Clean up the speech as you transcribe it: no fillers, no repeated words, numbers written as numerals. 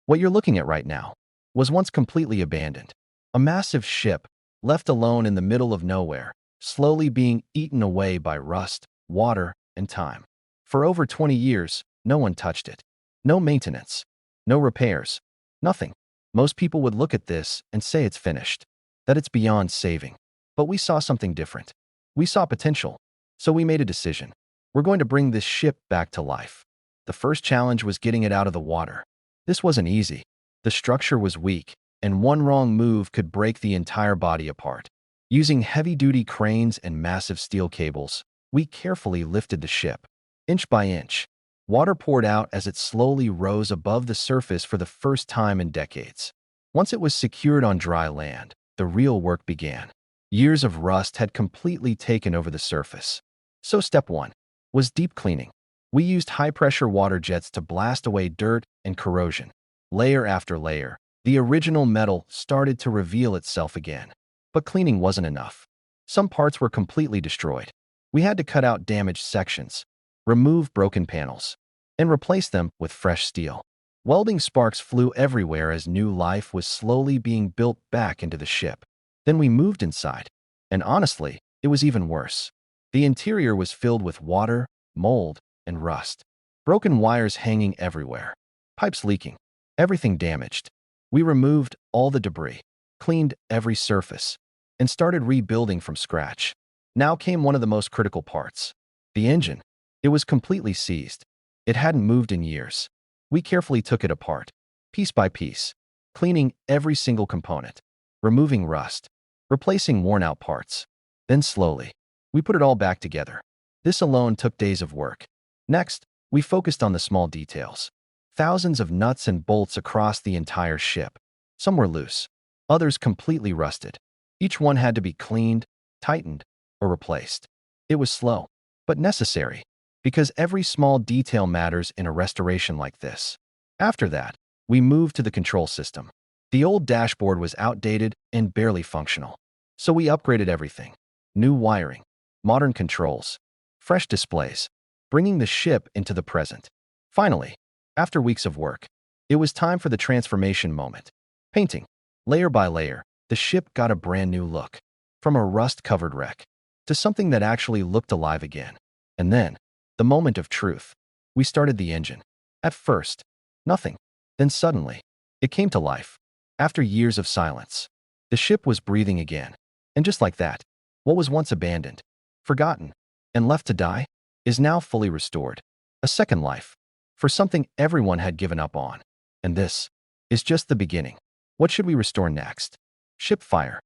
What you're looking at right now was once completely abandoned. A massive ship, left alone in the middle of nowhere, slowly being eaten away by rust, water, and time. For over 20 years, no one touched it. No maintenance, no repairs, nothing. Most people would look at this and say it's finished, that it's beyond saving. But we saw something different. We saw potential. So we made a decision. We're going to bring this ship back to life. The first challenge was getting it out of the water. This wasn't easy. The structure was weak, and one wrong move could break the entire body apart. Using heavy-duty cranes and massive steel cables, we carefully lifted the ship. Inch by inch, water poured out as it slowly rose above the surface for the first time in decades. Once it was secured on dry land, the real work began. Years of rust had completely taken over the surface. So step 1 was deep cleaning. We used high-pressure water jets to blast away dirt and corrosion. Layer after layer, the original metal started to reveal itself again. But cleaning wasn't enough. Some parts were completely destroyed. We had to cut out damaged sections, remove broken panels, and replace them with fresh steel. Welding sparks flew everywhere as new life was slowly being built back into the ship. Then we moved inside, and honestly, it was even worse. The interior was filled with water, mold, and rust. Broken wires hanging everywhere, pipes leaking, everything damaged. We removed all the debris, cleaned every surface, and started rebuilding from scratch. Now came one of the most critical parts. The engine. It was completely seized. It hadn't moved in years. We carefully took it apart, piece by piece, cleaning every single component, removing rust, replacing worn-out parts. Then slowly, we put it all back together. This alone took days of work. Next, we focused on the small details. Thousands of nuts and bolts across the entire ship. Some were loose, others completely rusted. Each one had to be cleaned, tightened, or replaced. It was slow, but necessary, because every small detail matters in a restoration like this. After that, we moved to the control system. The old dashboard was outdated and barely functional. So we upgraded everything. New wiring, modern controls, fresh displays, bringing the ship into the present. Finally, after weeks of work, it was time for the transformation moment. Painting. Layer by layer, the ship got a brand new look. From a rust-covered wreck to something that actually looked alive again. And then, the moment of truth. We started the engine. At first, nothing. Then suddenly, it came to life. After years of silence, the ship was breathing again. And just like that, what was once abandoned, forgotten, and left to die, is now fully restored. A second life for something everyone had given up on. And this is just the beginning. What should we restore next? Ship fire.